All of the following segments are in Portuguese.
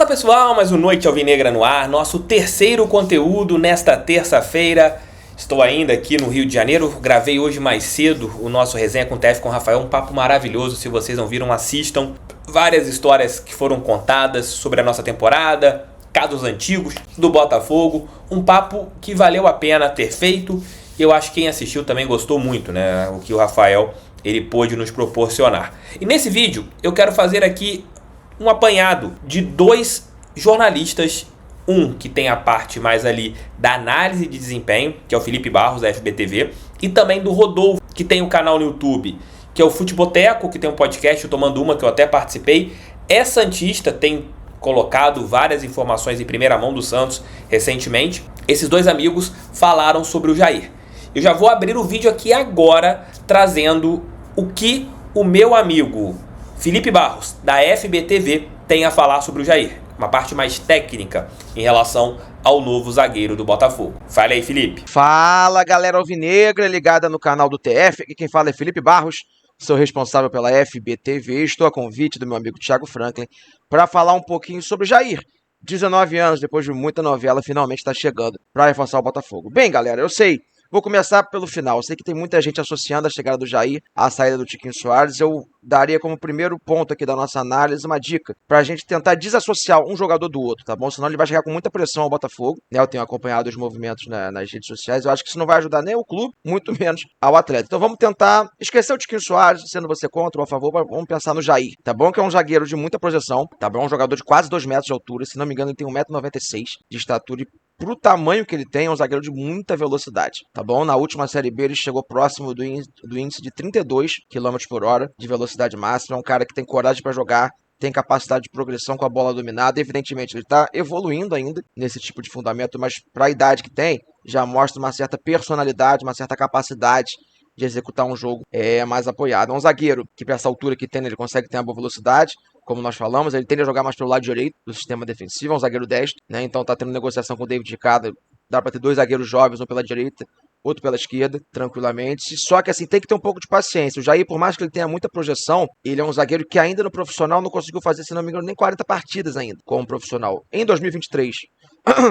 Fala pessoal, mais um Noite Alvinegra no ar, nosso terceiro conteúdo nesta terça-feira. Estou ainda aqui no Rio de Janeiro, gravei hoje mais cedo o nosso Resenha com o TF com o Rafael, um papo maravilhoso, se vocês não viram, assistam. Várias histórias que foram contadas sobre a nossa temporada, casos antigos do Botafogo, um papo que valeu a pena ter feito e eu acho que quem assistiu também gostou muito, né? O que o Rafael ele pôde nos proporcionar. E nesse vídeo eu quero fazer aqui um apanhado de dois jornalistas, um que tem a parte mais ali da análise de desempenho, que é o Felipe Barros, da FBTV, e também do Rodolfo, que tem um canal no YouTube, que é o Futeboteco, que tem um podcast, o Tomando Uma, que eu até participei. É santista, tem colocado várias informações em primeira mão do Santos recentemente. Esses dois amigos falaram sobre o Jair. Eu já vou abrir o vídeo aqui agora, trazendo o que o meu amigo Felipe Barros, da FBTV, tem a falar sobre o Jair. Uma parte mais técnica em relação ao novo zagueiro do Botafogo. Fala aí, Felipe. Fala, galera alvinegra ligada no canal do TF. Aqui quem fala é Felipe Barros, sou responsável pela FBTV. Estou a convite do meu amigo Thiago Franklin para falar um pouquinho sobre o Jair. 19 anos, depois de muita novela, finalmente está chegando para reforçar o Botafogo. Bem, galera, eu sei. Vou começar pelo final. Eu sei que tem muita gente associando a chegada do Jair à saída do Tiquinho Soares. Eu daria como primeiro ponto aqui da nossa análise uma dica para a gente tentar desassociar um jogador do outro, tá bom? Senão ele vai chegar com muita pressão ao Botafogo, né? Eu tenho acompanhado os movimentos nas redes sociais. Eu acho que isso não vai ajudar nem o clube, muito menos ao atleta. Então vamos tentar esquecer o Tiquinho Soares, sendo você contra ou a favor, vamos pensar no Jair, tá bom? Que é um zagueiro de muita projeção, tá bom? Um jogador de quase 2 metros de altura. Se não me engano, ele tem 1,96 m de estatura e pro tamanho que ele tem, é um zagueiro de muita velocidade, tá bom? Na última Série B ele chegou próximo do índice de 32 km por hora de velocidade máxima. É um cara que tem coragem para jogar, tem capacidade de progressão com a bola dominada. Evidentemente ele está evoluindo ainda nesse tipo de fundamento, mas para a idade que tem, já mostra uma certa personalidade, uma certa capacidade de executar um jogo mais apoiado. É um zagueiro que, para essa altura que tem, ele consegue ter uma boa velocidade, como nós falamos. Ele tende a jogar mais pelo lado direito do sistema defensivo, é um zagueiro destro, né? Então tá tendo negociação com o David Ricardo. Dá para ter 2 zagueiros jovens, um pela direita, outro pela esquerda, tranquilamente. Só que assim, tem que ter um pouco de paciência. O Jair, por mais que ele tenha muita projeção, ele é um zagueiro que ainda no profissional não conseguiu fazer, se não me engano, nem 40 partidas ainda como profissional. Em 2023,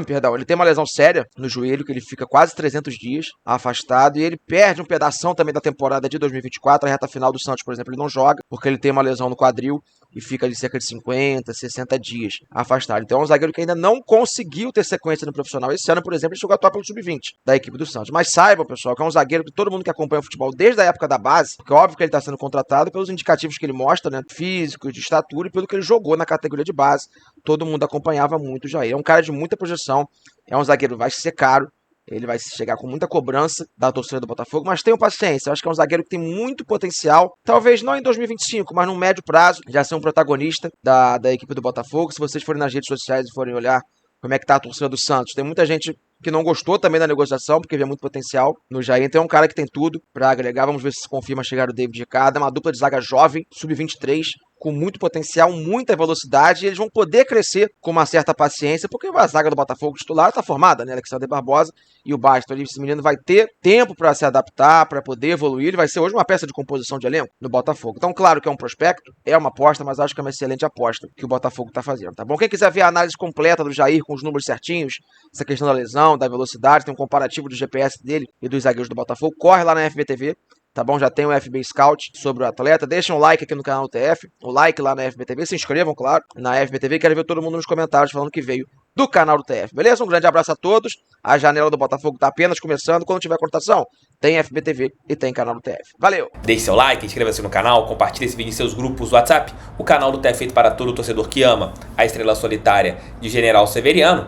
perdão, ele tem uma lesão séria no joelho, que ele fica quase 300 dias afastado, e ele perde um pedação também da temporada de 2024, a reta final do Santos, por exemplo, ele não joga, porque ele tem uma lesão no quadril e fica ali cerca de 50, 60 dias afastado. Então é um zagueiro que ainda não conseguiu ter sequência no profissional. Esse ano, por exemplo, ele chegou a atuar pelo Sub-20 da equipe do Santos. Mas saibam, pessoal, que é um zagueiro que todo mundo que acompanha o futebol desde a época da base, porque é óbvio que ele está sendo contratado pelos indicativos que ele mostra, né, físico, de estatura, e pelo que ele jogou na categoria de base. Todo mundo acompanhava muito o Jair. É um cara de muita projeção, é um zagueiro que vai ser caro, ele vai chegar com muita cobrança da torcida do Botafogo, mas tenham paciência. Eu acho que é um zagueiro que tem muito potencial, talvez não em 2025, mas no médio prazo, já ser um protagonista da equipe do Botafogo. Se vocês forem nas redes sociais e forem olhar como é que tá a torcida do Santos, tem muita gente que não gostou também da negociação, porque vê muito potencial no Jair. Então é um cara que tem tudo para agregar. Vamos ver se confirma a chegada do David Ricardo. É uma dupla de zaga jovem, sub-23, com muito potencial, muita velocidade, e eles vão poder crescer com uma certa paciência, porque a zaga do Botafogo titular está formada, né? Alexandre Barbosa e o Bastos. Esse menino vai ter tempo para se adaptar, para poder evoluir. Ele vai ser hoje uma peça de composição de elenco no Botafogo. Então, claro que é um prospecto, é uma aposta, mas acho que é uma excelente aposta que o Botafogo está fazendo, tá bom? Quem quiser ver a análise completa do Jair com os números certinhos, essa questão da lesão, da velocidade, tem um comparativo do GPS dele e dos zagueiros do Botafogo, corre lá na FBTV. Tá bom? Já tem o FB Scout sobre o atleta. Deixem um like aqui no canal do TF, o like lá na FBTV, se inscrevam, claro, na FBTV. Quero ver todo mundo nos comentários falando que veio do canal do TF, beleza? Um grande abraço a todos. A janela do Botafogo tá apenas começando. Quando tiver cotação, tem FBTV e tem canal do TF. Valeu! Deixe seu like, inscreva-se no canal, compartilhe esse vídeo em seus grupos do WhatsApp. O canal do TF é feito para todo torcedor que ama a estrela solitária de General Severiano.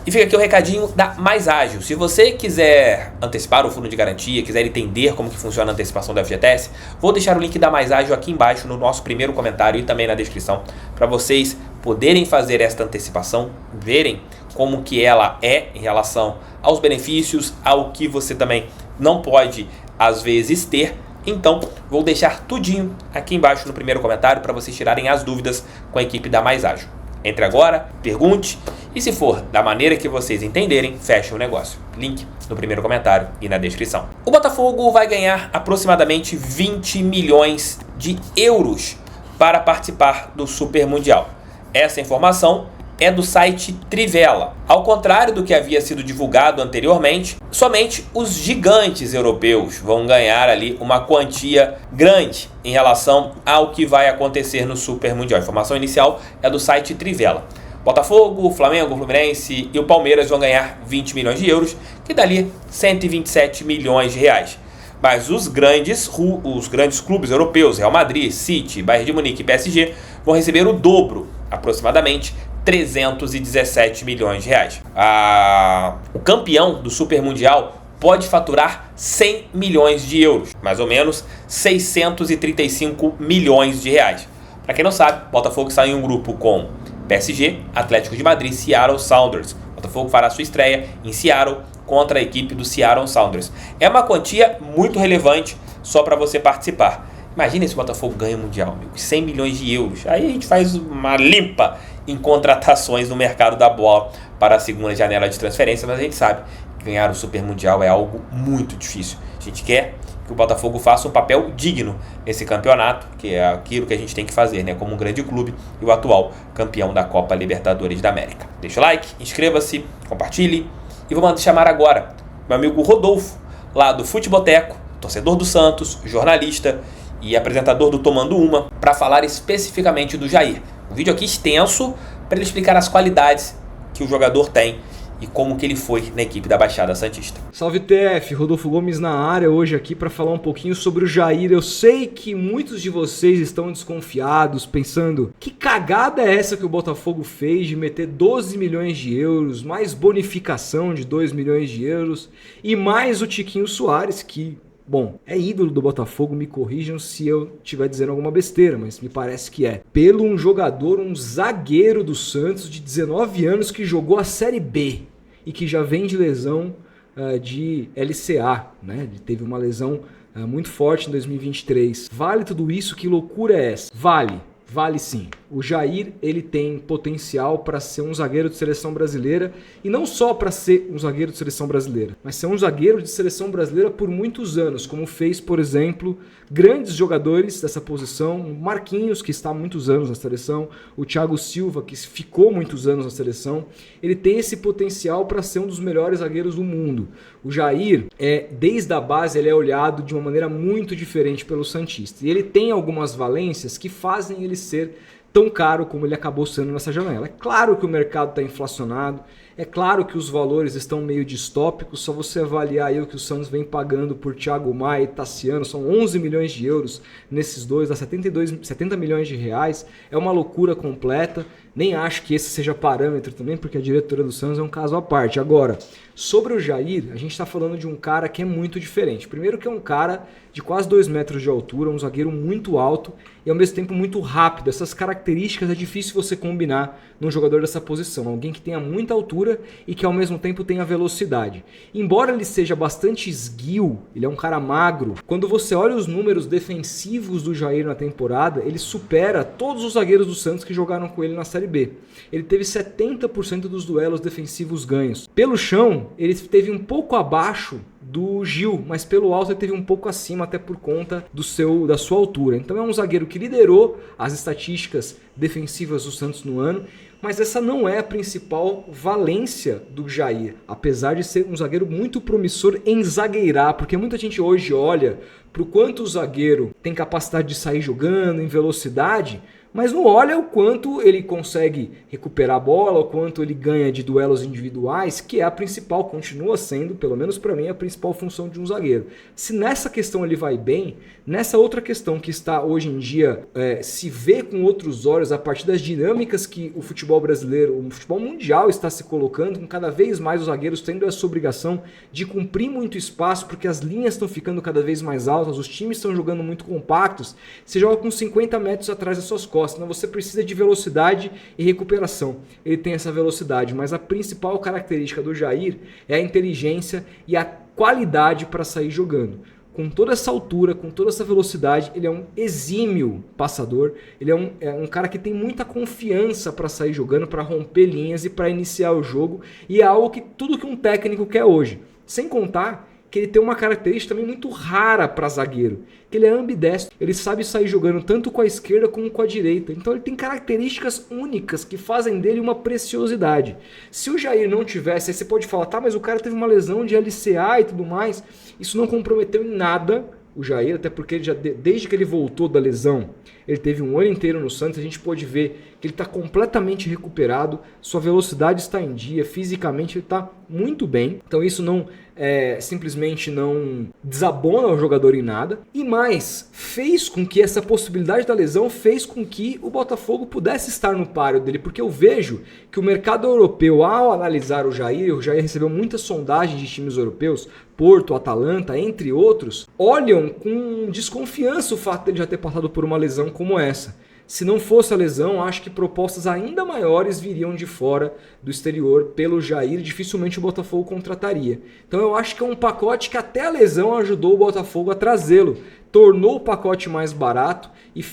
E fica aqui o recadinho da Mais Ágil. Se você quiser antecipar o fundo de garantia, quiser entender como que funciona a antecipação do FGTS, vou deixar o link da Mais Ágil aqui embaixo no nosso primeiro comentário e também na descrição, para vocês poderem fazer esta antecipação, verem como que ela é em relação aos benefícios, ao que você também não pode, às vezes, ter. Então, vou deixar tudinho aqui embaixo no primeiro comentário para vocês tirarem as dúvidas com a equipe da Mais Ágil. Entre agora, pergunte e, se for da maneira que vocês entenderem, feche o negócio. Link no primeiro comentário e na descrição. O Botafogo vai ganhar aproximadamente 20 milhões de euros para participar do Super Mundial. Essa informação é do site Trivela. Ao contrário do que havia sido divulgado anteriormente, somente os gigantes europeus vão ganhar ali uma quantia grande em relação ao que vai acontecer no Super Mundial. A informação inicial é do site Trivela. Botafogo, Flamengo, Fluminense e o Palmeiras vão ganhar 20 milhões de euros, que dali 127 milhões de reais. Mas os grandes clubes europeus, Real Madrid, City, Bayern de Munique e PSG, vão receber o dobro, aproximadamente 317 milhões de reais. O campeão do Super Mundial pode faturar 100 milhões de euros, mais ou menos 635 milhões de reais. Para quem não sabe, Botafogo está em um grupo com PSG, Atlético de Madrid e Seattle Sounders. Botafogo fará sua estreia em Seattle contra a equipe do Seattle Sounders. É uma quantia muito relevante só para você participar. Imagina se o Botafogo ganha o Mundial, amigo, 100 milhões de euros. Aí a gente faz uma limpa em contratações no mercado da bola para a segunda janela de transferência, mas a gente sabe que ganhar o Super Mundial é algo muito difícil. A gente quer que o Botafogo faça um papel digno nesse campeonato, que é aquilo que a gente tem que fazer, né, como um grande clube e o atual campeão da Copa Libertadores da América. Deixa o like, inscreva-se, compartilhe e vou chamar agora meu amigo Rodolfo, lá do Futeboteco, torcedor do Santos, jornalista e apresentador do Tomando Uma, para falar especificamente do Jair. Um vídeo aqui extenso para ele explicar as qualidades que o jogador tem e como que ele foi na equipe da Baixada Santista. Salve TF, Rodolfo Gomes na área hoje aqui para falar um pouquinho sobre o Jair. Eu sei que muitos de vocês estão desconfiados, pensando que cagada é essa que o Botafogo fez de meter 12 milhões de euros, mais bonificação de 2 milhões de euros e mais o Tiquinho Soares, que, bom, é ídolo do Botafogo, me corrijam se eu estiver dizendo alguma besteira, mas me parece que é. Pelo um jogador, um zagueiro do Santos de 19 anos que jogou a Série B e que já vem de lesão de LCA, né? Ele teve uma lesão muito forte em 2023. Vale tudo isso? Que loucura é essa? Vale sim. O Jair, ele tem potencial para ser um zagueiro de seleção brasileira e não só para ser um zagueiro de seleção brasileira, mas ser um zagueiro de seleção brasileira por muitos anos, como fez, por exemplo, grandes jogadores dessa posição, o Marquinhos, que está há muitos anos na seleção, o Thiago Silva, que ficou muitos anos na seleção. Ele tem esse potencial para ser um dos melhores zagueiros do mundo. O Jair, desde a base, ele é olhado de uma maneira muito diferente pelo santista. E ele tem algumas valências que fazem ele ser tão caro como ele acabou sendo nessa janela. É claro que o mercado está inflacionado, é claro que os valores estão meio distópicos, só você avaliar aí o que o Santos vem pagando por Thiago Maia e Tassiano, são 11 milhões de euros nesses dois, dá 70 milhões de reais, é uma loucura completa, nem acho que esse seja parâmetro também, porque a diretoria do Santos é um caso à parte. Agora, sobre o Jair, a gente está falando de um cara que é muito diferente. Primeiro que é um cara de quase 2 metros de altura, um zagueiro muito alto e ao mesmo tempo muito rápido. Essas características é difícil você combinar num jogador dessa posição. Alguém que tenha muita altura e que ao mesmo tempo tenha velocidade. Embora ele seja bastante esguio, ele é um cara magro, quando você olha os números defensivos do Jair na temporada, ele supera todos os zagueiros do Santos que jogaram com ele na Série B. Ele teve 70% dos duelos defensivos ganhos. Pelo chão, ele teve um pouco abaixo do Gil, mas pelo alto ele teve um pouco acima, até por conta da sua altura. Então é um zagueiro que liderou as estatísticas defensivas do Santos no ano, mas essa não é a principal valência do Jair, apesar de ser um zagueiro muito promissor em zagueirar, porque muita gente hoje olha para o quanto o zagueiro tem capacidade de sair jogando, em velocidade, mas não olha o quanto ele consegue recuperar a bola, o quanto ele ganha de duelos individuais, que é a principal, continua sendo, pelo menos para mim, a principal função de um zagueiro. Se nessa questão ele vai bem, nessa outra questão que está hoje em dia se vê com outros olhos a partir das dinâmicas que o futebol brasileiro, o futebol mundial está se colocando, com cada vez mais os zagueiros tendo essa obrigação de cumprir muito espaço, porque as linhas estão ficando cada vez mais altas, os times estão jogando muito compactos, você joga com 50 metros atrás das suas costas. Então você precisa de velocidade e recuperação. Ele tem essa velocidade, mas a principal característica do Jair é a inteligência e a qualidade para sair jogando. Com toda essa altura, com toda essa velocidade, ele é um exímio passador, ele é um cara que tem muita confiança para sair jogando, para romper linhas e para iniciar o jogo, e é algo que tudo que um técnico quer hoje. Sem contar que ele tem uma característica também muito rara para zagueiro, que ele é ambidestro, ele sabe sair jogando tanto com a esquerda como com a direita, então ele tem características únicas que fazem dele uma preciosidade. Se o Jair não tivesse, aí você pode falar, tá, mas o cara teve uma lesão de LCA e tudo mais, isso não comprometeu em nada o Jair, até porque ele já, desde que ele voltou da lesão, ele teve um ano inteiro no Santos, a gente pode ver que ele está completamente recuperado, sua velocidade está em dia, fisicamente ele está muito bem, então isso não simplesmente não desabona o jogador em nada, e mais, fez com que essa possibilidade da lesão fez com que o Botafogo pudesse estar no páreo dele, porque eu vejo que o mercado europeu, ao analisar o Jair recebeu muitas sondagens de times europeus, Porto, Atalanta, entre outros, olham com desconfiança o fato dele já ter passado por uma lesão como essa. Se não fosse a lesão, acho que propostas ainda maiores viriam de fora do exterior pelo Jair, dificilmente o Botafogo contrataria. Então eu acho que é um pacote que até a lesão ajudou o Botafogo a trazê-lo. Tornou o pacote mais barato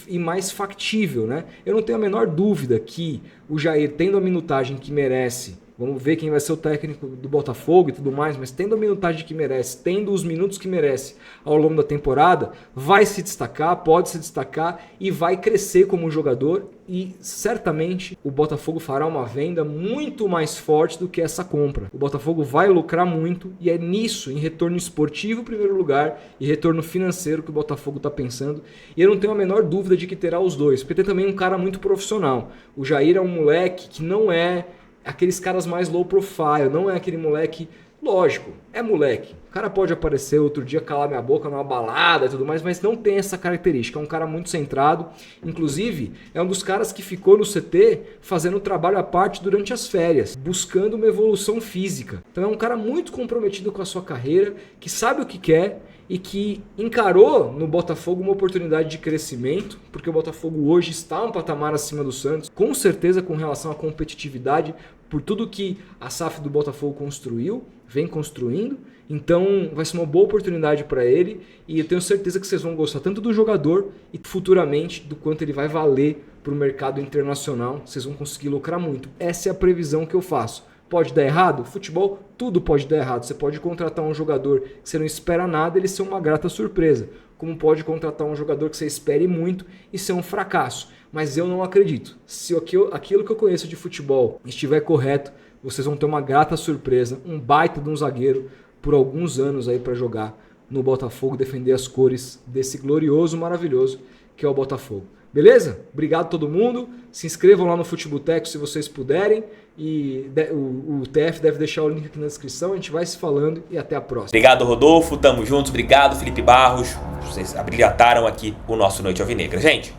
e mais factível, né? Eu não tenho a menor dúvida que o Jair, tendo a minutagem que merece, vamos ver quem vai ser o técnico do Botafogo e tudo mais, mas tendo a minutagem que merece, tendo os minutos que merece ao longo da temporada, vai se destacar, pode se destacar e vai crescer como jogador, e certamente o Botafogo fará uma venda muito mais forte do que essa compra. O Botafogo vai lucrar muito e é nisso, em retorno esportivo em primeiro lugar e retorno financeiro, que o Botafogo está pensando, e eu não tenho a menor dúvida de que terá os dois, porque tem também um cara muito profissional. O Jair é um moleque que não é aqueles caras mais low profile, não é aquele moleque, lógico, é moleque. O cara pode aparecer outro dia, calar minha boca numa balada e tudo mais, mas não tem essa característica. É um cara muito centrado, inclusive é um dos caras que ficou no CT fazendo trabalho à parte durante as férias, buscando uma evolução física. Então é um cara muito comprometido com a sua carreira, que sabe o que quer e que encarou no Botafogo uma oportunidade de crescimento, porque o Botafogo hoje está um patamar acima do Santos, com certeza com relação à competitividade, por tudo que a SAF do Botafogo construiu, vem construindo, então vai ser uma boa oportunidade para ele, e eu tenho certeza que vocês vão gostar tanto do jogador e futuramente do quanto ele vai valer para o mercado internacional, vocês vão conseguir lucrar muito. Essa é a previsão que eu faço. Pode dar errado? Futebol, tudo pode dar errado. Você pode contratar um jogador que você não espera nada e ele ser uma grata surpresa. Como pode contratar um jogador que você espere muito e ser um fracasso. Mas eu não acredito. Se aquilo que eu conheço de futebol estiver correto, vocês vão ter uma grata surpresa, um baita de um zagueiro por alguns anos aí para jogar no Botafogo, defender as cores desse glorioso, maravilhoso que é o Botafogo. Beleza? Obrigado a todo mundo. Se inscrevam lá no Futeboteco se vocês puderem. E o TF deve deixar o link aqui na descrição. A gente vai se falando e até a próxima. Obrigado, Rodolfo. Tamo juntos. Obrigado, Felipe Barros. Vocês abrilhantaram aqui o nosso Noite Alvinegra. Gente,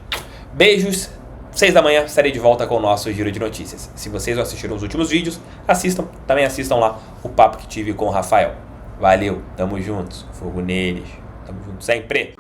beijos. 6 da manhã estarei de volta com o nosso Giro de Notícias. Se vocês não assistiram os últimos vídeos, assistam. Também assistam lá o papo que tive com o Rafael. Valeu. Tamo juntos. Fogo neles. Tamo juntos sempre.